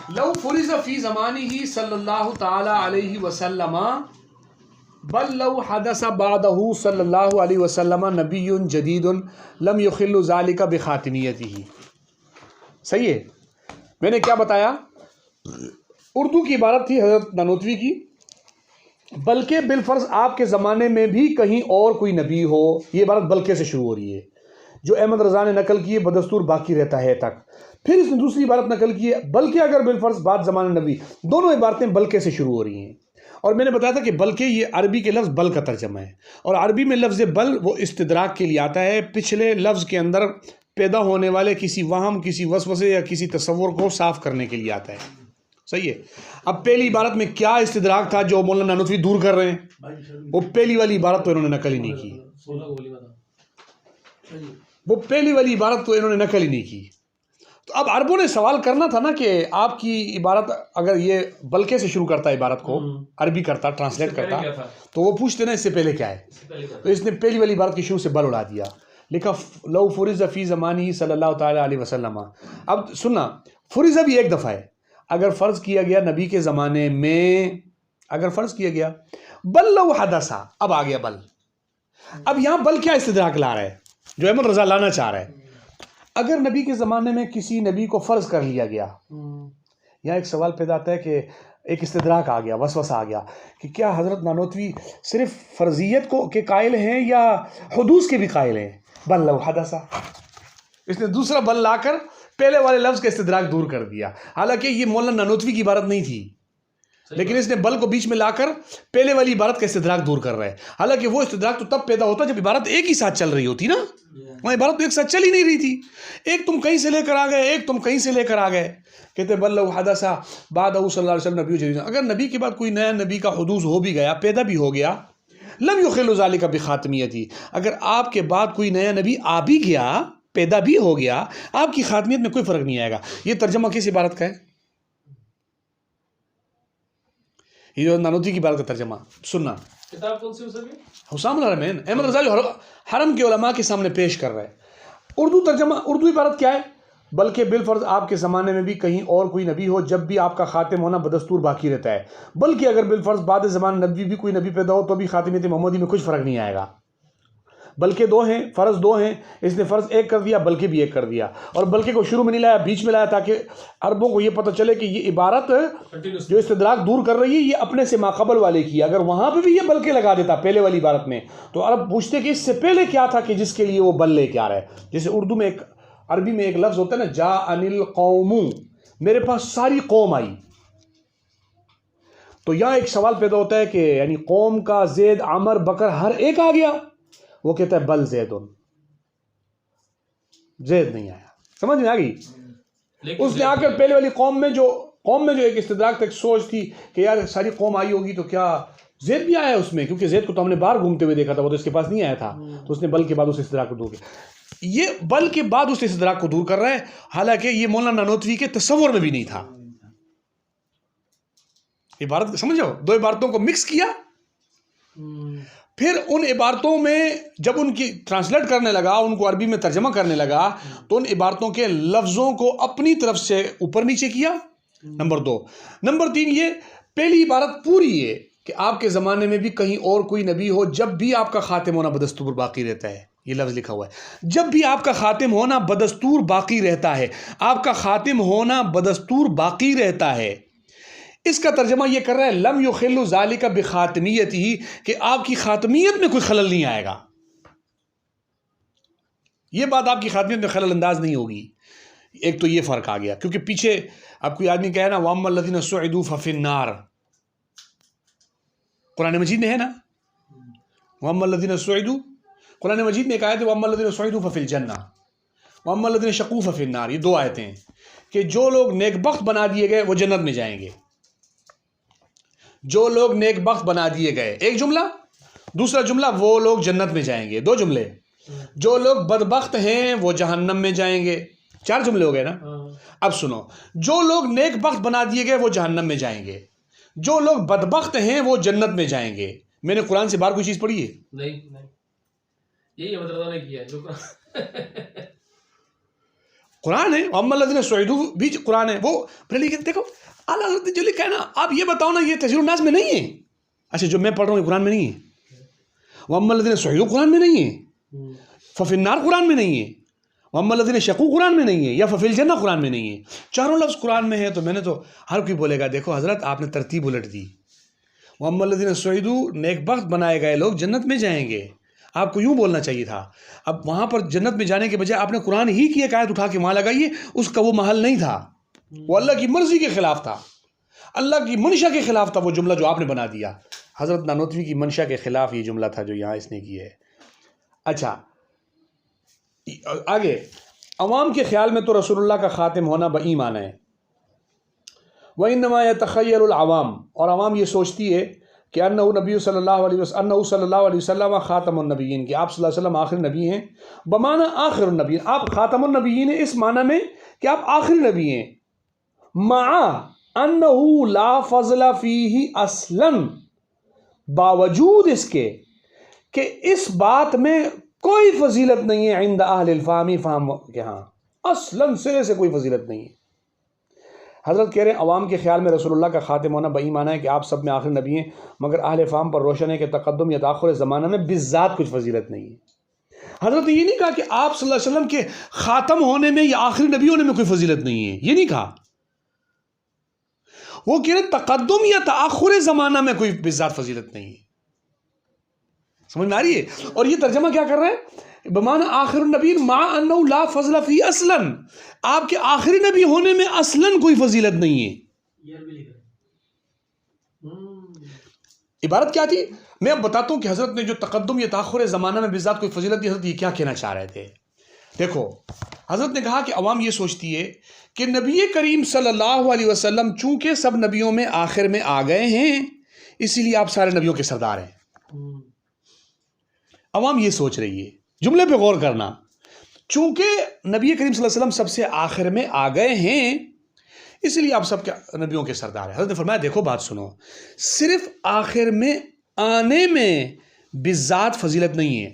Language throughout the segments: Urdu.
لو فرض فی زمانہ صلی اللہ تعالی علیہ وسلم بل لو حدث بعدہ صلی اللہ علیہ وسلم نبی جدید لم یخل ذلک بخاتمیتہ. صحیح ہے. میں نے کیا بتایا؟ اردو کی عبارت تھی حضرت نانوتوی کی، بلکہ بالفرض آپ کے زمانے میں بھی کہیں اور کوئی نبی ہو. یہ عبارت بلکہ سے شروع ہو رہی ہے، جو احمد رضا نے نقل کی ہے بدستور باقی رہتا ہے تک. پھر اس نے دوسری عبارت نقل کی ہے بلکہ اگر بالفرض بعد زمانہ نبی. دونوں عبارتیں بلکہ سے شروع ہو رہی ہیں. اور میں نے بتایا تھا کہ بلکہ یہ عربی کے لفظ بل کا ترجمہ ہے، اور عربی میں لفظ بل وہ استدراک کے لیے آتا ہے، پچھلے لفظ کے اندر پیدا ہونے والے کسی وہم، کسی وسوسے یا کسی تصور کو صاف کرنے کے لیے آتا ہے. صحیح ہے. اب پہلی عبارت میں کیا استدراک تھا جو مولانا نانوتوی دور کر رہے ہیں؟ وہ پہلی والی عبارت تو انہوں نے نقل ہی نہیں کی. وہ پہلی والی عبارت تو انہوں نے نقل ہی نہیں کی. تو اب عربوں نے سوال کرنا تھا نا کہ آپ کی عبارت اگر یہ بلکہ سے شروع کرتا عبارت کو، عربی کرتا، ٹرانسلیٹ کرتا، تو وہ پوچھتے نا اس سے پہلے کیا ہے. تو اس نے پہلی والی عبارت کی شروع سے بل اڑا دیا، لکھا لو فرض فی زمانہ صلی اللہ تعالی علیہ وسلم. اب سننا، فرض بھی ایک دفعہ ہے، اگر فرض کیا گیا نبی کے زمانے میں، اگر فرض کیا گیا بل لو حدثا، اب آ گیا بل. اب یہاں بل کیا استدراک لا رہا ہے جو احمد رضا لانا چاہ رہا ہے؟ اگر نبی کے زمانے میں کسی نبی کو فرض کر لیا گیا، یہاں ایک سوال پیدا آتا ہے کہ ایک استدراک آ گیا، وسوسہ آ گیا کہ کیا حضرت نانوتوی صرف فرضیت کو کے قائل ہیں یا حدوث کے بھی قائل ہیں؟ بل لو حدثا، اس نے دوسرا بل لا کر پہلے والے لفظ کا استدراک دور کر دیا. حالانکہ یہ مولانا نانوتوی کی عبارت نہیں تھی، لیکن اس نے بل کو بیچ میں لا کر پہلے والی عبارت کا استدراک دور کر رہا ہے. حالانکہ وہ استدراک تو تب پیدا ہوتا جب عبارت ایک ہی ساتھ چل رہی ہوتی نا. وہاں عبارت تو ایک ساتھ چل ہی نہیں رہی تھی، ایک تم کہیں سے لے کر آ گئے، ایک تم کہیں سے لے کر آ گئے. کہتے بل لو حدثا بعدہ صلی اللہ علیہ وسلم نبی جدید، اگر نبی کے بعد کوئی نیا نبی کا حدوث ہو بھی گیا، پیدا بھی ہو گیا، لم یخل ذلک بخاتمیتہ، اگر آپ کے بعد کوئی نیا نبی آ بھی گیا، پیدا بھی ہو گیا، آپ کی خاتمیت میں کوئی فرق نہیں آئے گا. یہ ترجمہ کس عبارت کا ہے؟ یہ جو نانوتوی کی عبارت کا ترجمہ سننا. کتاب کون سی ہے؟ حسام الحرمین، احمد رضا جو حرم کے علماء کے سامنے پیش کر رہے ہیں. اردو ترجمہ، اردو عبارت کیا ہے؟ بلکہ بالفرض آپ کے زمانے میں بھی کہیں اور کوئی نبی ہو، جب بھی آپ کا خاتم ہونا بدستور باقی رہتا ہے. بلکہ اگر بالفرض بعد زمان نبی بھی کوئی نبی پیدا ہو تو بھی خاتمیت محمدی میں کچھ فرق نہیں آئے گا. بلکہ دو ہیں، فرض دو ہیں، اس نے فرض ایک کر دیا، بلکہ بھی ایک کر دیا. اور بلکہ کو شروع میں نہیں لایا، بیچ میں لایا، تاکہ عربوں کو یہ پتہ چلے کہ یہ عبارت جو استدراک دور کر رہی ہے یہ اپنے سے ماقبل والے کی. اگر وہاں پہ بھی یہ بلکہ لگا دیتا پہلے والی عبارت میں، تو عرب پوچھتے کہ اس سے پہلے کیا تھا کہ جس کے لیے وہ بل لے کے آ رہا ہے. جیسے اردو میں ایک، عربی میں ایک لفظ ہوتا ہے نا، جاءنی القوم، میرے پاس ساری قوم آئی. تو یہاں ایک سوال پیدا ہوتا ہے کہ یعنی قوم کا زید، عمر، بکر ہر ایک آ گیا؟ وہ کہتا ہے بل زید نہیں آیا. سمجھ میں آ گئی؟ اس نے آ کر پہلے والی قوم میں جو ایک استدراک تک سوچ تھی کہ یار ساری قوم آئی ہوگی تو کیا زید بھی آیا اس میں؟ کیونکہ زید کو تو ہم نے باہر گھومتے ہوئے دیکھا تھا، وہ تو اس کے پاس نہیں آیا تھا. تو اس نے بل کے بعد اس استدراک کو دور کیا. یہ بل کے بعد اس استدراک کو دور کر رہا ہے، حالانکہ یہ مولانا نانوتوی کے تصور میں بھی نہیں تھا. عبارت سمجھو، دو عبارتوں کو مکس کیا. پھر ان عبارتوں میں جب ان کی ٹرانسلیٹ کرنے لگا، ان کو عربی میں ترجمہ کرنے لگا، تو ان عبارتوں کے لفظوں کو اپنی طرف سے اوپر نیچے کیا. نمبر 2. نمبر 3، یہ پہلی عبارت پوری ہے کہ آپ کے زمانے میں بھی کہیں اور کوئی نبی ہو، جب بھی آپ کا خاتم ہونا بدستور باقی رہتا ہے. یہ لفظ لکھا ہوا ہے، جب بھی آپ کا خاتم ہونا بدستور باقی رہتا ہے. آپ کا خاتم ہونا بدستور باقی رہتا ہے. اس کا ترجمہ یہ کر رہا ہے لم یخل ذالک بخاتمیتہ، کہ آپ کی خاتمیت میں کوئی خلل نہیں آئے گا. یہ بات آپ کی خاتمیت میں خلل انداز نہیں ہوگی. ایک تو یہ فرق آ گیا، کیونکہ پیچھے اب کوئی آدمی کہے نا وَأَمَّا الَّذِينَ سُعِدُوا فَفِي النَّارِ، قرآن مجید میں ہے نا وَأَمَّا الَّذِينَ سُعِدُوا، قرآن مجید میں ایک آیت ہے وَأَمَّا الَّذِينَ سُعِدُوا فَفِي الْجَنَّةِ وَأَمَّا الَّذِينَ شَقُوا فَفِي النَّارِ. یہ دو آیتیں ہیں کہ جو لوگ نیک بخت بنا دیے گئے وہ جنت میں جائیں گے. جو لوگ نیک بخت بنا دیے گئے، ایک جملہ. دوسرا جملہ وہ لوگ جنت میں جائیں گے، 2 جملے. جو لوگ بدبخت ہیں وہ جہنم میں جائیں گے، 4 جملے ہو گئے نا. اب سنو، جو لوگ نیک بخت بنا دیے گئے وہ جہنم میں جائیں گے، جو لوگ بدبخت ہیں وہ جنت میں جائیں گے. میں نے قرآن سے باہر کوئی چیز پڑھی ہے؟ نہیں، یہی احمد رضا نے کیا ہے جو قرآن ہے، اما الذین سعدوا بھی قرآن ہے. وہ پہلے دیکھو اعلیٰ حضرت نے جو لکھا ہے نا، آپ یہ بتاؤ نا یہ تفسیر الناس میں نہیں ہے. اچھا جو میں پڑھ رہا ہوں یہ قرآن میں نہیں ہے. واما الذین سعدوا قرآن میں نہیں ہے. ففی النار قرآن میں نہیں ہے. واما الذین شقوا قرآن میں نہیں ہے. یا ففی الجنہ قرآن میں نہیں ہے. چاروں لفظ قرآن میں ہے. تو میں نے تو ہر کوئی بولے گا دیکھو حضرت آپ نے ترتیب الٹ دی. واما الذین سعدوا نیک بخت بنائے گئے لوگ جنت میں جائیں گے. آپ کو یوں بولنا چاہیے تھا. اب وہاں پر جنت میں جانے کے بجائے آپ نے قرآن ہی کی ایک آیت اٹھا کے وہاں لگائیے. اس کا وہ محل نہیں تھا. وہ اللہ کی مرضی کے خلاف تھا، اللہ کی منشا کے خلاف تھا وہ جملہ جو آپ نے بنا دیا. حضرت نانوتوی کی منشا کے خلاف یہ جملہ تھا جو یہاں اس نے کی ہے. اچھا آگے، عوام کے خیال میں تو رسول اللہ کا خاتم ہونا بئی معنی ہے. وَإِنَّمَا يَتَخَيَّلُ الْعَوَامُ، اور عوام یہ سوچتی ہے کہ انہ نبی صلی اللہ علیہ وسلم خاتم النبیین، کہ آپ صلی اللہ علیہ وسلم آخری نبی ہیں. بمعنی آخر النبیین، آپ خاتم النبیین ہیں اس معنی میں کہ آپ آخری نبی ہیں. مع انہ لا فضل فیہ اصلا، باوجود اس کے کہ اس بات میں کوئی فضیلت نہیں ہے عند اہل الفہم، فہم کے ہاں اصلا سرے سے کوئی فضیلت نہیں ہے. حضرت کہہ رہے ہیں عوام کے خیال میں رسول اللہ کا خاتم ہونا بئی معنی ہے کہ آپ سب میں آخری نبی ہیں، مگر اہل فہم پر روشن ہے کہ تقدم یا تاخر زمانہ میں بالذات کچھ فضیلت نہیں ہے. حضرت یہ نہیں کہا کہ آپ صلی اللہ علیہ وسلم کے خاتم ہونے میں یا آخری نبی ہونے میں کوئی فضیلت نہیں ہے، یہ نہیں کہا. وہ کہہ رہے تقدم یا تاخر زمانہ میں کوئی بالذات فضیلت نہیں ہے. سمجھ میں آ رہی ہے؟ اور یہ ترجمہ کیا کر رہے ہیں؟ بمعنی آخر النبی مع انہ لا فضل فی اصلا، آپ کے آخری نبی ہونے میں اصلا کوئی فضیلت نہیں ہے. عبارت کیا تھی؟ میں اب بتاتا ہوں کہ حضرت نے جو تقدم یا تاخر زمانہ میں بالذات کوئی فضیلت دی، حضرت یہ کیا کہنا چاہ رہے تھے. دیکھو حضرت نے کہا کہ عوام یہ سوچتی ہے کہ نبی کریم صلی اللہ علیہ وسلم چونکہ سب نبیوں میں آخر میں آ گئے ہیں اسی لیے آپ سارے نبیوں کے سردار ہیں. عوام یہ سوچ رہی ہے، جملے پہ غور کرنا، چونکہ نبی کریم صلی اللہ علیہ وسلم سب سے آخر میں آ گئے ہیں اس لیے آپ سب کے نبیوں کے سردار ہیں. حضرت نے فرمایا دیکھو بات سنو، صرف آخر میں آنے میں بالذات فضیلت نہیں ہے.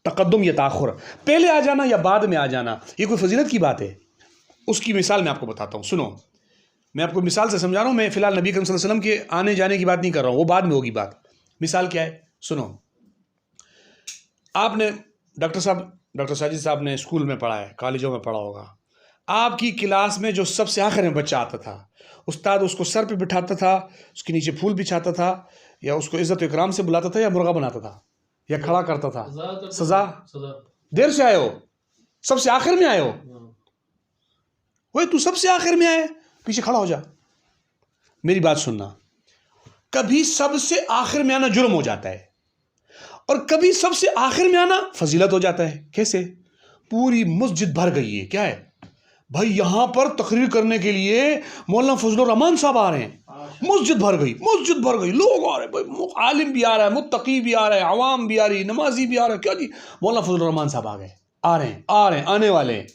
تقدم یا تاخر، پہلے آ جانا یا بعد میں آ جانا، یہ کوئی فضیلت کی بات ہے؟ اس کی مثال میں آپ کو بتاتا ہوں. سنو میں آپ کو مثال سے سمجھا رہا ہوں. میں فی الحال نبی کریم صلی اللہ علیہ وسلم کے آنے جانے کی بات نہیں کر رہا ہوں، وہ بعد میں ہوگی بات. مثال کیا ہے؟ سنو، آپ نے ڈاکٹر ساجد صاحب نے اسکول میں پڑھا ہے، کالجوں میں پڑھا ہوگا. آپ کی کلاس میں جو سب سے آخر میں بچہ آتا تھا، استاد اس کو سر پہ بٹھاتا تھا، اس کے نیچے پھول بچھاتا تھا، یا اس کو عزت و اکرام سے بلاتا تھا، یا مرغا بناتا تھا، یا کھڑا کرتا تھا. سزا دیر سے آئے ہو، سب سے آخر میں آئے ہو، وہ تو سب سے آخر میں آئے، پیچھے کھڑا ہو جا. میری بات سننا، کبھی سب سے آخر میں آنا جرم ہو جاتا ہے اور کبھی سب سے آخر میں آنا فضیلت ہو جاتا ہے. کیسے؟ پوری مسجد بھر گئی ہے، کیا ہے بھائی یہاں پر تقریر کرنے کے لیے مولانا فضل الرحمان صاحب آ رہے ہیں، مسجد بھر گئی، لوگ آ رہے ہیں بھائی، عالم بھی آ رہا ہے، متقی بھی آ رہا ہے، عوام بھی آ رہی ہے، نمازی بھی آ رہا ہے. کیا جی مولانا فضل الرحمان صاحب آ گئے، آ رہے ہیں آنے والے ہیں.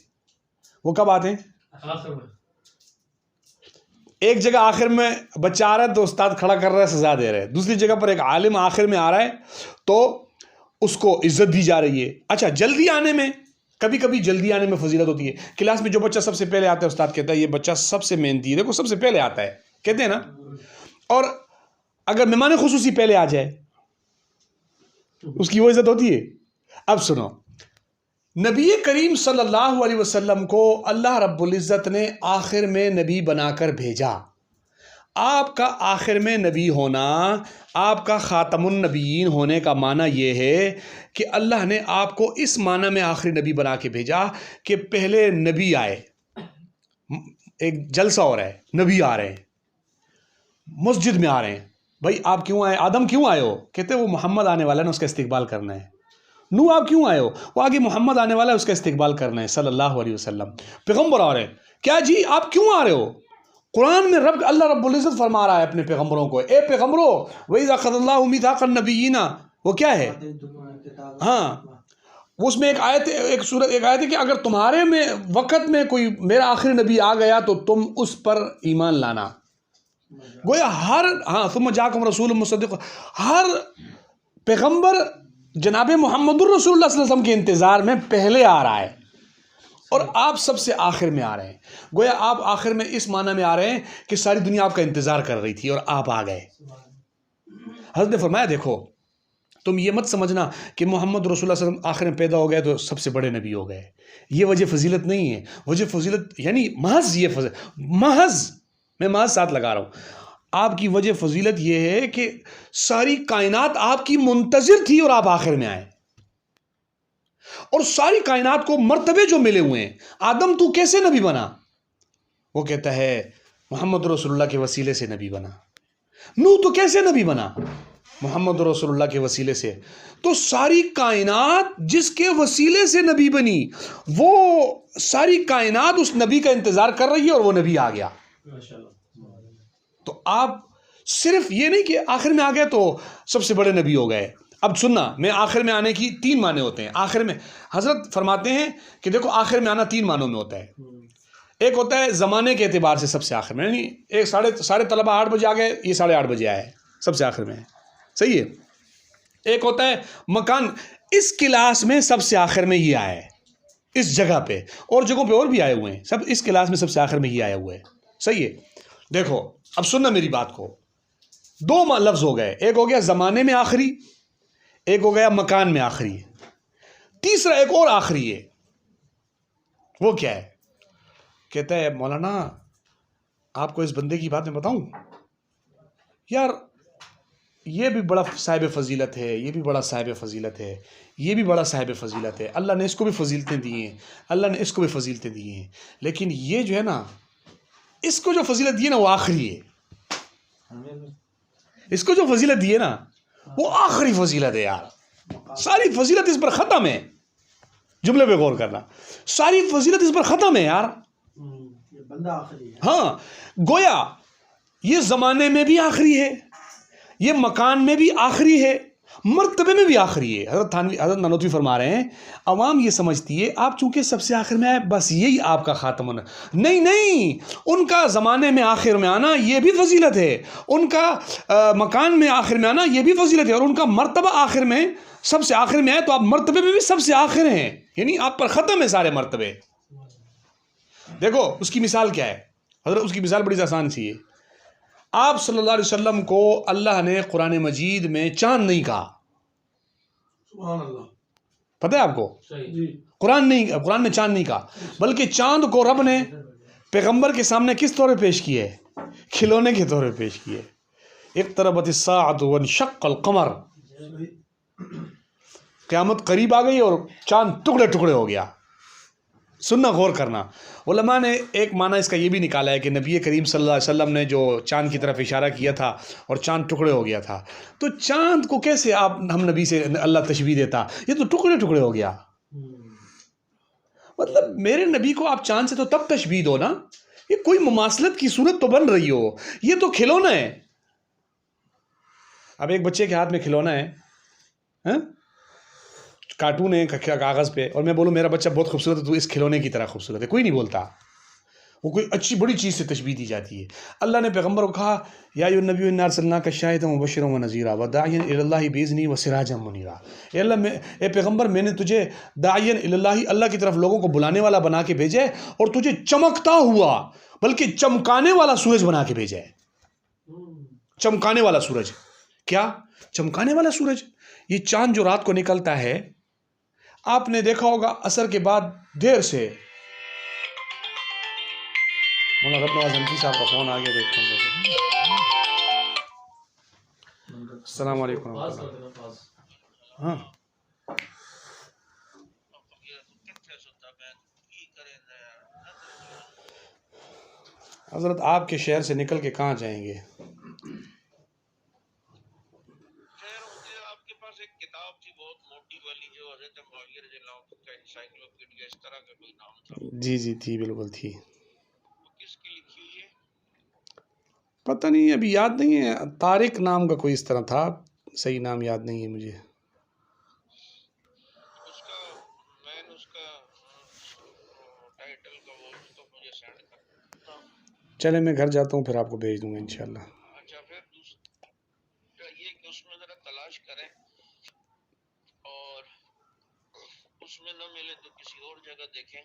وہ کب آتے ہیں؟ آخر میں. ایک جگہ آخر میں بچہ آ رہا ہے تو استاد کھڑا کر رہا ہے، سزا دے رہے ہیں. دوسری جگہ پر ایک عالم آخر میں آ رہا ہے تو اس کو عزت دی جا رہی ہے. اچھا جلدی آنے میں، کبھی کبھی جلدی آنے میں فضیلت ہوتی ہے. کلاس میں جو بچہ سب سے پہلے آتا ہے استاد کہتا ہے یہ بچہ سب سے محنتی ہے، دیکھو سب سے پہلے آتا ہے، کہتے ہیں نا. اور اگر مہمان خصوصی پہلے آ جائے اس کی وہ عزت ہوتی ہے. اب سنو، نبی کریم صلی اللہ علیہ وسلم کو اللہ رب العزت نے آخر میں نبی بنا کر بھیجا. آپ کا آخر میں نبی ہونا، آپ کا خاتم النبیین ہونے کا معنی یہ ہے کہ اللہ نے آپ کو اس معنی میں آخری نبی بنا کے بھیجا کہ پہلے نبی آئے، ایک جلسہ ہو رہا ہے، نبی آ رہے ہیں، مسجد میں آ رہے ہیں. بھائی آپ کیوں آئے؟ آدم کیوں آئے ہو؟ کہتے وہ محمد آنے والا ہے نا، اس کا استقبال کرنا ہے. نو آپ کیوں آئے ہو؟ وہ آگے محمد آنے والا ہے، اس کا استقبال کرنا ہے صلی اللہ علیہ وسلم. پیغمبر آ رہے ہیں، کیا جی آپ کیوں آ رہے ہو؟ قرآن میں اللہ رب العزت فرما رہا ہے اپنے پیغمبروں کو، اے پیغمبروں وَإِذَا أَخَذَ اللَّهُ مِيثَاقَ النَّبِيِّينَ، وہ کیا ہے؟ ہاں اس میں ایک آیت ہے کہ اگر تمہارے میں وقت میں کوئی میرا آخری نبی آ گیا تو تم اس پر ایمان لانا. گویا ثم جاءکم رسول مصدق، ہر پیغمبر جناب محمد الرسول اللہ صلی اللہ علیہ وسلم کے انتظار میں پہلے آ رہا ہے اور آپ سب سے آخر میں آ رہے ہیں. گویا آپ آخر میں اس معنی میں آ رہے ہیں کہ ساری دنیا آپ کا انتظار کر رہی تھی اور آپ آ گئے. حضرت نے فرمایا دیکھو تم یہ مت سمجھنا کہ محمد رسول اللہ صلی اللہ علیہ وسلم آخر میں پیدا ہو گئے تو سب سے بڑے نبی ہو گئے. یہ وجہ فضیلت نہیں ہے. وجہ فضیلت یعنی محض یہ محض میں محض ساتھ لگا رہا ہوں. آپ کی وجہ فضیلت یہ ہے کہ ساری کائنات آپ کی منتظر تھی اور آپ آخر میں آئے. اور ساری کائنات کو مرتبے جو ملے ہوئے ہیں. آدم تو کیسے نبی بنا؟ وہ کہتا ہے محمد رسول اللہ کے وسیلے سے نبی بنا. نوح تو کیسے نبی بنا؟ محمد رسول اللہ کے وسیلے سے. تو ساری کائنات جس کے وسیلے سے نبی بنی وہ ساری کائنات اس نبی کا انتظار کر رہی ہے اور وہ نبی آ گیا. تو آپ صرف یہ نہیں کہ آخر میں آ گئے تو سب سے بڑے نبی ہو گئے. اب سننا میں آخر میں آنے کی 3 معنی ہوتے ہیں. آخر میں حضرت فرماتے ہیں کہ دیکھو آخر میں آنا 3 معنوں میں ہوتا ہے. ایک ہوتا ہے زمانے کے اعتبار سے سب سے آخر میں، یعنی ایک سارے طلبہ 8 بجے آ گئے، یہ 8:30 بجے آئے سب سے آخر میں ہے. صحیح ہے. ایک ہوتا ہے مکان، اس کلاس میں سب سے آخر میں یہ آیا ہے، اس جگہ پہ، اور جگہوں پہ اور بھی آئے ہوئے ہیں، سب اس کلاس میں سب سے آخر میں یہ آیا ہوا ہے. صحیح ہے. دیکھو اب سننا میری بات کو. 2 لفظ ہو گئے. ایک ہو گیا زمانے میں آخری، ایک ہو گیا مکان میں آخری. تیسرا ایک اور آخری ہے. وہ کیا ہے؟ کہتا ہے مولانا آپ کو اس بندے کی بات میں بتاؤں یار، یہ بھی بڑا صاحب فضیلت ہے، یہ بھی بڑا صاحب فضیلت ہے، یہ بھی بڑا صاحب فضیلت ہے. اللہ نے اس کو بھی فضیلتیں دی ہیں، اللہ نے اس کو بھی فضیلتیں دی ہیں، لیکن یہ جو ہے نا، اس کو جو فضیلت دی ہے نا وہ آخری ہے. اس کو جو فضیلت دی ہے نا وہ آخری فضیلت ہے یار. ساری فضیلت اس پر ختم ہے. جملے پہ غور کرنا، ساری فضیلت اس پر ختم ہے یار. ہاں گویا یہ زمانے میں بھی آخری ہے، یہ مکان میں بھی آخری ہے، مرتبے میں بھی آخری ہے. حضرت نانوتوی فرما رہے ہیں عوام یہ سمجھتی ہے آپ چونکہ سب سے آخر میں آئے بس یہی آپ کا خاتم ہونا. نہیں، ان کا زمانے میں آخر میں آنا یہ بھی فضیلت ہے، ان کا مکان میں آخر میں آنا یہ بھی فضیلت ہے، اور ان کا مرتبہ آخر میں سب سے آخر میں آئے تو آپ مرتبے میں بھی سب سے آخر ہیں، یعنی آپ پر ختم ہے سارے مرتبے. دیکھو اس کی مثال کیا ہے حضرت، اس کی مثال بڑی آسان سی ہے. آپ صلی اللہ علیہ وسلم کو اللہ نے قرآن مجید میں چاند نہیں کہا. سبحان اللہ. پتہ ہے آپ کو؟ قرآن میں چاند نہیں کہا، بلکہ چاند کو رب نے پیغمبر کے سامنے کس طور پہ پیش کیے؟ کھلونے کے طور پہ پیش کیے. اقتربت الساعۃ وانشق القمر، قیامت قریب آ گئی اور چاند ٹکڑے ٹکڑے ہو گیا. سننا غور کرنا. علماء نے ایک معنی اس کا یہ بھی نکالا ہے کہ نبی کریم صلی اللہ علیہ وسلم نے جو چاند کی طرف اشارہ کیا تھا اور چاند ٹکڑے ہو گیا تھا، تو چاند کو کیسے ہم نبی سے اللہ تشبیہ دیتا؟ یہ تو ٹکڑے ٹکڑے ہو گیا. مطلب میرے نبی کو آپ چاند سے تو تب تشبیہ دو نا، یہ کوئی مماثلت کی صورت تو بن رہی ہو، یہ تو کھلونا ہے. اب ایک بچے کے ہاتھ میں کھلونا ہے، کارٹون ہے کاغذ پہ، اور میں بولوں میرا بچہ بہت خوبصورت ہے تو اس کھلونے کی طرح خوبصورت ہے، کوئی نہیں بولتا. وہ کوئی اچھی بڑی چیز سے تشبیہ دی جاتی ہے. اللہ نے پیغمبر کو کہا یا ایھا النبی انا ارسلناک شاہدا ومبشرا ونذیرا وداعیا الی اللہ باذنہ وسراجا منیرا. اے اللہ اے پیغمبر میں نے تجھے داعیا الی اللہ، اللہ کی طرف لوگوں کو بلانے والا بنا کے بھیجا ہے، اور تجھے چمکتا ہوا بلکہ چمکانے والا سورج بنا کے بھیجا ہے. چمکانے والا سورج، کیا چمکانے والا سورج؟ یہ چاند جو رات کو نکلتا ہے، آپ نے دیکھا ہوگا عصر کے بعد دیر سے مولانا رب نواز حنفی صاحب کا فون آ گیا. السلام علیکم. ہاں حضرت آپ کے شہر سے نکل کے کہاں جائیں گے؟ جی تھی، بالکل تھی. پتہ نہیں ابھی یاد نہیں ہے، طارق نام کا کوئی اس طرح تھا، صحیح نام یاد نہیں ہے مجھے. چلے میں گھر جاتا ہوں پھر آپ کو بھیج دوں گا انشاءاللہ. اچھا پھر یہ کہ اس میں ذرا تلاش کریں اور اس میں نہ ملے تو کسی اور جگہ دیکھیں.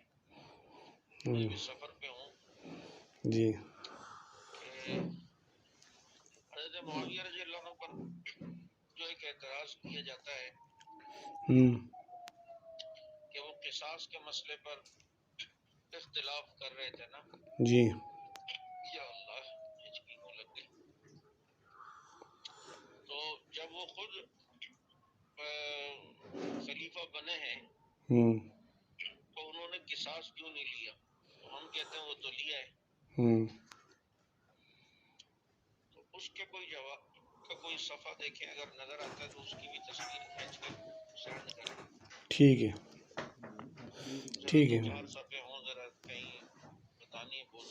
سفر پہ ہوں جی کہ حضرت معاویہ رضی اللہ عنہ پر جو ایک اعتراض کیا جاتا ہے کہ وہ قصاص کے مسئلے پر اختلاف کر رہے تھے نا. جی یا اللہ ہچکی کیوں لگ گئی. تو جب وہ خود خلیفہ بنے ہیں تو انہوں نے قصاص کیوں نہیں لیا؟ تو ہم کہتے ہیں وہ تو لیا ہے. تو اس کے کوئی جواب کا کوئی صفحہ دیکھیں، اگر نظر آتا ہے تو اس کی بھی تصویر کھینچ کے سینڈ کریں. ٹھیک ہے ٹھیک ہے چار صفحے ہوں ذرا کہیں بتانی ہے بول دو.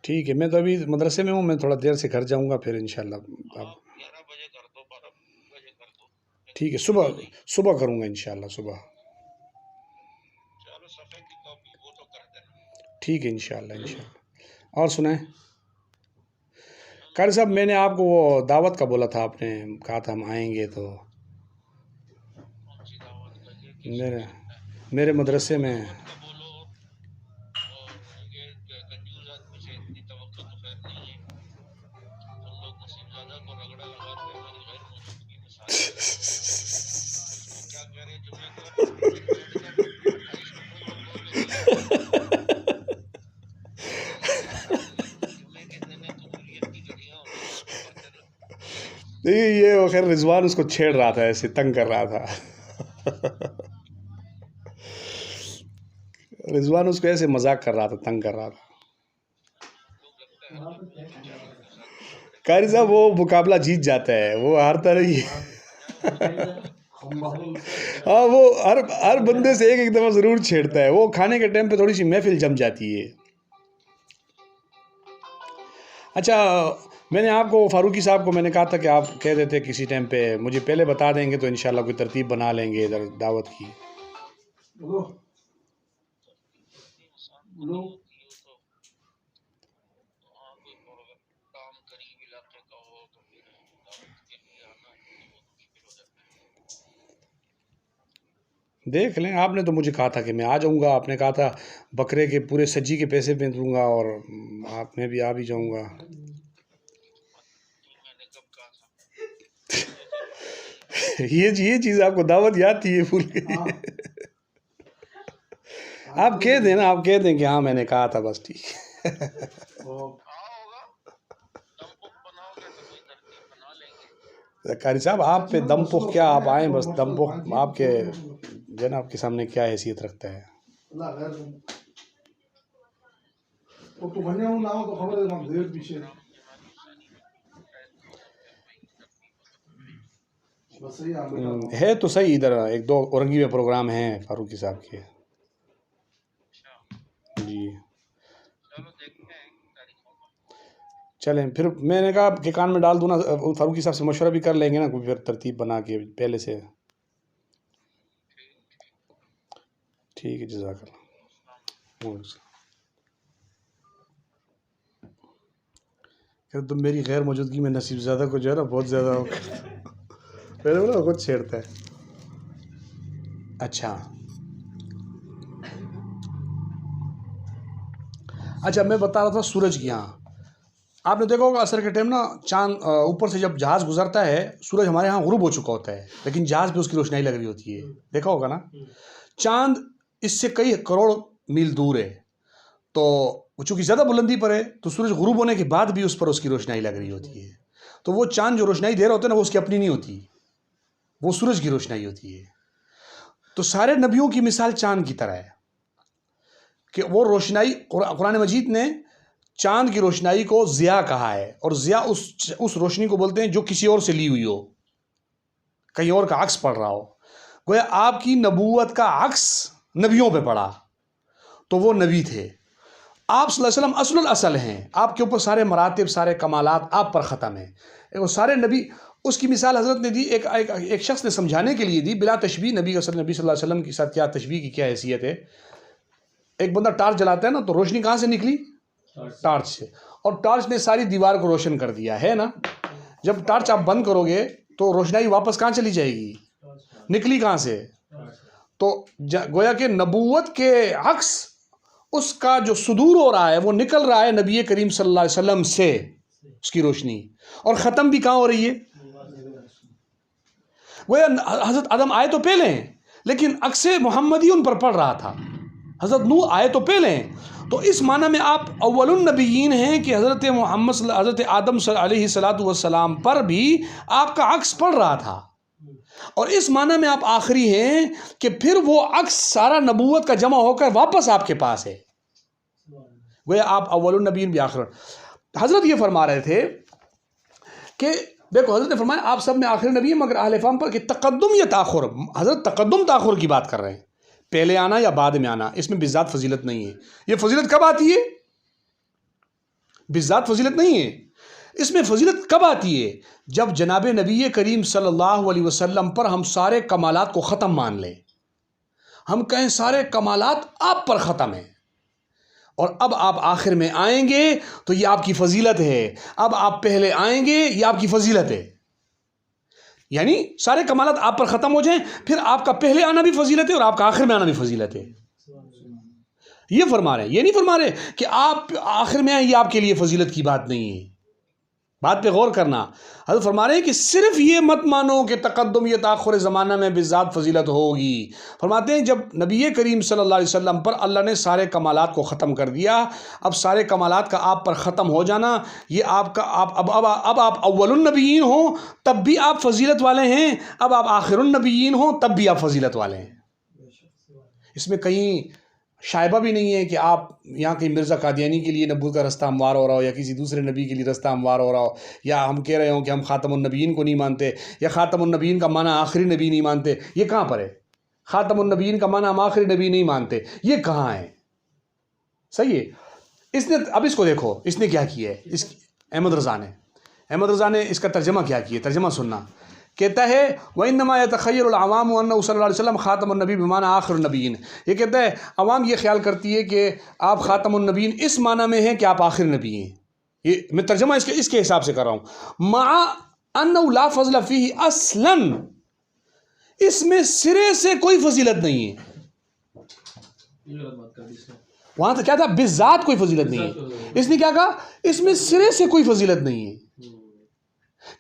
ٹھیک ہے. میں تو ابھی مدرسے میں ہوں، میں تھوڑا دیر سے گھر جاؤں گا، پھر انشاءاللہ آپ 11 بجے کر دو، 12 بجے کر دو. ٹھیک ہے. صبح کروں گا انشاءاللہ صبح. چلو صفحے کی کاپی وہ تو کر دینا. ٹھیک ہے انشاءاللہ. اور سنائیں قاری صاحب، میں نے آپ کو وہ دعوت کا بولا تھا، آپ نے کہا تھا ہم آئیں گے، تو میرے مدرسے میں یہ خیر رضوان اس کو چھیڑ رہا تھا، ایسے تنگ کر رہا تھا. رضوان اس کو ایسے مذاق کر رہا تھا، تنگ کر رہا تھا. قاری صاحب وہ مقابلہ جیت جاتا ہے، وہ ہارتا نہیں. ہاں وہ ہر بندے سے ایک دفعہ ضرور چھیڑتا ہے. وہ کھانے کے ٹائم پہ تھوڑی سی محفل جم جاتی ہے. اچھا، میں نے آپ کو فاروقی صاحب کو میں نے کہا تھا کہ آپ کہہ دیتے کسی ٹائم پہ، مجھے پہلے بتا دیں گے تو انشاءاللہ کوئی ترتیب بنا لیں گے ادھر دعوت کی. دیکھ لیں، آپ نے تو مجھے کہا تھا کہ میں آ جاؤں گا. آپ نے کہا تھا بکرے کے پورے سجی کے پیسے میں دوں گا، اور آپ میں بھی آ بھی جاؤں گا. یہ چیز آپ کو دعوت یاد تھی، یہ بھول گئی. آپ کہہ دیں نا، آپ کہہ دیں کہ ہاں میں نے کہا تھا، بس ٹھیک. قاری صاحب آپ پہ دم پخ کیا، آپ آئیں بس. دم پخ آپ کے جناب کے سامنے کیا حیثیت رکھتا ہے. ہے تو صحیح، ادھر ایک دو اورنگی میں پروگرام ہیں فاروقی صاحب کے. جی چلیں پھر. میں نے کہا کہ کان میں ڈال دوں نا، فاروقی صاحب سے مشورہ بھی کر لیں گے نا، کوئی پھر ترتیب بنا کے پہلے سے. ٹھیک ہے، جزاک اللہ. تم میری غیر موجودگی میں نصیب زیادہ کو جو ہے نا بہت زیادہ پہلے بولا خود چھیڑتا ہے. اچھا میں بتا رہا تھا سورج کی. یہاں آپ نے دیکھا ہوگا عصر کے ٹائم نا، چاند اوپر سے جب جہاز گزرتا ہے، سورج ہمارے یہاں غروب ہو چکا ہوتا ہے، لیکن جہاز پہ اس کی روشنائی لگ رہی ہوتی ہے. دیکھا ہوگا نا. چاند اس سے کئی کروڑ میل دور ہے، تو چونکہ زیادہ بلندی پر ہے، تو سورج غروب ہونے کے بعد بھی اس پر اس کی روشنائی لگ رہی ہوتی ہے. تو وہ چاند جو روشنائی دے رہا ہوتا ہے نا، وہ اس کی اپنی نہیں ہوتی، وہ سورج کی روشنائی ہوتی ہے. تو سارے نبیوں کی مثال چاند کی طرح ہے کہ وہ روشنائی، قرآن مجید نے چاند کی روشنائی کو ضیاء کہا ہے، اور ضیاء اس روشنی کو بولتے ہیں جو کسی اور سے لی ہوئی ہو، کہیں اور کا عکس پڑ رہا ہو. گویا آپ کی نبوت کا عکس نبیوں پہ پڑا، تو وہ نبی تھے. آپ صلی اللہ علیہ وسلم اصل الاصل ہیں، آپ کے اوپر سارے مراتب، سارے کمالات آپ پر ختم ہیں. وہ سارے نبی، اس کی مثال حضرت نے دی، ایک شخص نے سمجھانے کے لیے دی بلا تشبیہ. نبی صلی اللہ علیہ وسلم کے ساتھ کیا تشبیہ کی کیا حیثیت ہے. ایک بندہ ٹارچ جلاتا ہے نا، تو روشنی کہاں سے نکلی؟ ٹارچ سے. اور ٹارچ نے ساری دیوار کو روشن کر دیا ہے نا. جب ٹارچ آپ بند کرو گے تو روشنائی واپس کہاں چلی جائے گی؟ نکلی کہاں سے؟ تو گویا کہ نبوت کے عکس اس کا جو صدور ہو رہا ہے وہ نکل رہا ہے نبی کریم صلی اللہ علیہ وسلم سے، اس کی روشنی، اور ختم بھی کہاں ہو رہی ہے؟ وہ حضرت آدم آئے تو پہلے ہیں لیکن عکس محمدی ان پر پڑ رہا تھا، حضرت نوح آئے تو پہلے ہیں، تو اس معنی میں آپ اول النبیین ہیں کہ حضرت حضرت آدم علیہ الصلاۃ والسلام پر بھی آپ کا عکس پڑ رہا تھا، اور اس معنی میں آپ آخری ہیں کہ پھر وہ عکس سارا نبوت کا جمع ہو کر واپس آپ کے پاس ہے، وہ آپ اول النبیین بھی آخر۔ حضرت یہ فرما رہے تھے کہ دیکھو حضرت نے فرمایا آپ سب میں آخری نبی ہیں مگر اہل فہم پر کہ تقدم یا تاخر، حضرت تقدم تاخر کی بات کر رہے ہیں، پہلے آنا یا بعد میں آنا، اس میں بذات فضیلت نہیں ہے۔ یہ فضیلت کب آتی ہے؟ بذات فضیلت نہیں ہے، اس میں فضیلت کب آتی ہے؟ جب جناب نبی کریم صلی اللہ علیہ وسلم پر ہم سارے کمالات کو ختم مان لیں، ہم کہیں سارے کمالات آپ پر ختم ہیں، اور اب آپ آخر میں آئیں گے تو یہ آپ کی فضیلت ہے، اب آپ پہلے آئیں گے یہ آپ کی فضیلت ہے، یعنی سارے کمالات آپ پر ختم ہو جائیں، پھر آپ کا پہلے آنا بھی فضیلت ہے اور آپ کا آخر میں آنا بھی فضیلت ہے، یہ فرما رہے ہیں۔ یہ نہیں فرما رہے کہ آپ آخر میں آئیں یہ آپ کے لیے فضیلت کی بات نہیں ہے، بات پہ غور کرنا۔ حضرت فرما رہے ہیں کہ صرف یہ مت مانو کہ تقدم یا تاخر زمانہ میں بذات فضیلت ہوگی، فرماتے ہیں جب نبی کریم صلی اللہ علیہ وسلم پر اللہ نے سارے کمالات کو ختم کر دیا، اب سارے کمالات کا آپ پر ختم ہو جانا، یہ آپ کا اب آپ اول النبیین ہوں تب بھی آپ فضیلت والے ہیں، اب آپ آخر النبیین ہوں تب بھی آپ فضیلت والے ہیں۔ اس میں کہیں شائبہ بھی نہیں ہے کہ آپ یہاں کہیں مرزا قادیانی کے لیے نبوت کا رستہ ہموار ہو رہا ہو یا کسی دوسرے نبی کے لیے رستہ ہموار ہو رہا ہو، یا ہم کہہ رہے ہوں کہ ہم خاتم النبیین کو نہیں مانتے، یا خاتم النبیین کا معنی آخری نبی نہیں مانتے، یہ کہاں پر ہے؟ خاتم النبیین کا معنی ہم آخری نبی نہیں مانتے، یہ کہاں ہے؟ صحیح ہے۔ اس نے اب اس کو دیکھو اس نے کیا کیا ہے، احمد رضا نے اس کا ترجمہ کیا کیا، ترجمہ سننا، کہتا ہے وَإِنَّمَا يَتَخَيَّلُ الْعَوَامُ أَنَّهُ صلی اللہ علیہ وسلم خاتم النبی بمعنی آخر النبیین، یہ کہتا ہے عوام یہ خیال کرتی ہے کہ آپ خاتم النبیین اس معنی میں ہیں کہ آپ آخر نبی ہیں، یہ میں ترجمہ اس کے حساب سے کر رہا ہوں، مع أَنَّهُ لَا فَضْلَ فِيهِ أَصْلًا، اس میں سرے سے کوئی فضیلت نہیں ہے، وہاں تو کیا تھا بذات کوئی فضیلت نہیں ہے، اس نے کیا کہا اس میں سرے سے کوئی فضیلت نہیں ہے۔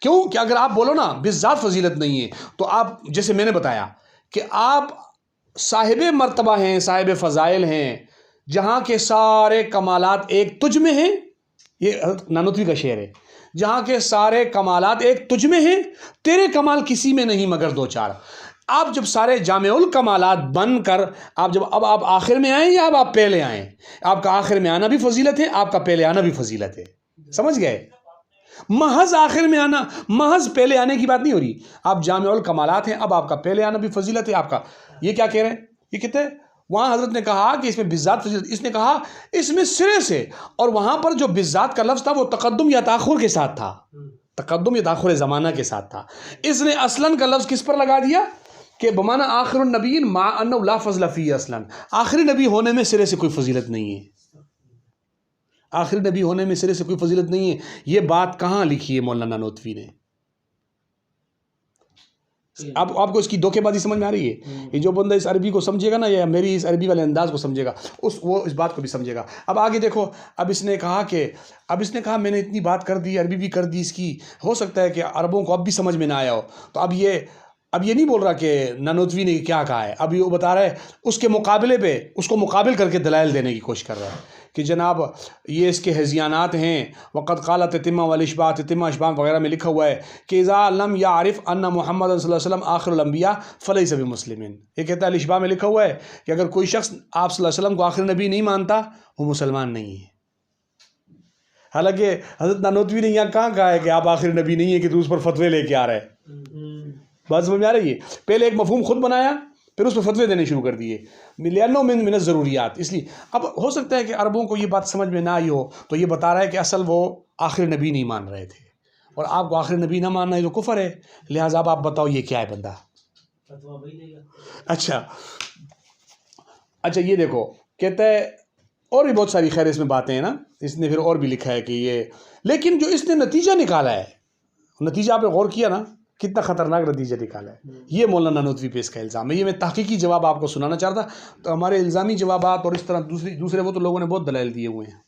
کیوں کہ اگر آپ بولو نا بذات فضیلت نہیں ہے تو آپ جیسے میں نے بتایا کہ آپ صاحب مرتبہ ہیں، صاحب فضائل ہیں، جہاں کے سارے کمالات ایک تجھ میں ہیں، یہ نانوتوی کا شعر ہے، جہاں کے سارے کمالات ایک تجھ میں ہیں، تیرے کمال کسی میں نہیں مگر دو چار، آپ جب سارے جامع الکمالات بن کر اب آپ آخر میں آئیں یا اب آپ پہلے آئیں، آپ کا آخر میں آنا بھی فضیلت ہے، آپ کا پہلے آنا بھی فضیلت ہے، سمجھ گئے؟ محض آخر میں آنا، محض پہلے آنے کی بات نہیں ہو رہی، آپ جامع الکمالات ہیں، اب آپ کا پہلے آنا بھی فضیلت ہے، آپ کا یہ کیا کہہ رہے ہیں، یہ کہتے ہیں وہاں حضرت نے کہا کہ اس میں بذات فضیلت، اس نے کہا اس میں سرے سے، اور وہاں پر جو بذات کا لفظ تھا وہ تقدم یا تاخر کے ساتھ تھا، تقدم یا تاخر زمانہ کے ساتھ تھا، اس نے اصلاً کا لفظ کس پر لگا دیا کہ بمعنی آخر النبیین مع انہ لا فضل فیہ اصلاً، آخری نبی ہونے میں سرے سے کوئی فضیلت نہیں ہے، آخری نبی ہونے میں سرے سے کوئی فضیلت نہیں ہے، یہ بات کہاں لکھی ہے مولانا نانوتوی نے؟ اب آپ کو اس کی دھوکے بازی سمجھ میں آ رہی ہے؟ یہ جو بندہ اس عربی کو سمجھے گا نا یا میری اس عربی والے انداز کو سمجھے گا وہ اس بات کو بھی سمجھے گا۔ اب آگے دیکھو، اب اس نے کہا میں نے اتنی بات کر دی، عربی بھی کر دی اس کی، ہو سکتا ہے کہ عربوں کو اب بھی سمجھ میں نہ آیا ہو، تو اب یہ نہیں بول رہا کہ نانوتوی نے کیا کہا ہے، اب یہ بتا رہا ہے اس کے مقابلے پہ، اس کو مقابل کر کے دلائل دینے کی کوشش کر رہا ہے کہ جناب یہ اس کے ہذیانات ہیں، وقد قالت تتمہ والاشباع، تتمہ اشباع وغیرہ میں لکھا ہوا ہے کہ اذا لم یعرف ان محمد صلی اللہ علیہ وسلم آخر الانبیاء فلیس بمسلم، یہ کہتا ہے الاشباع میں لکھا ہوا ہے کہ اگر کوئی شخص آپ صلی اللہ علیہ وسلم کو آخر نبی نہیں مانتا وہ مسلمان نہیں ہے۔ حالانکہ حضرت نانوتوی نے یہاں کہاں کہا ہے کہ آپ آخر نبی نہیں ہے کہ تو اس پر فتوے لے کے آ رہے ہیں، بات سمجھ میں آ رہی ہے؟ پہلے ایک مفہوم خود بنایا پھر اس پہ فتوے دینے شروع کر دیے، لأنه من الضروریات، اس لیے اب ہو سکتا ہے کہ عربوں کو یہ بات سمجھ میں نہ آئی ہو، تو یہ بتا رہا ہے کہ اصل وہ آخر نبی نہیں مان رہے تھے، اور آپ کو آخر نبی نہ ماننا ہے تو کفر ہے، لہٰذا اب آپ بتاؤ یہ کیا ہے بندہ۔ اچھا یہ دیکھو کہتا ہے اور بھی بہت ساری خیر اس میں باتیں ہیں نا، اس نے پھر اور بھی لکھا ہے کہ یہ، لیکن جو اس نے نتیجہ نکالا ہے، نتیجہ آپ نے غور کیا نا کتنا خطرناک نتیجہ نکالا ہے. یہ مولانا نانوتوی پہ اس کا الزام ہے. یہ میں تحقیقی جواب آپ کو سنانا چاہتا. تو ہمارے الزامی جوابات اور اس طرح دوسرے وہ تو لوگوں نے بہت دلائل دیے ہوئے ہیں.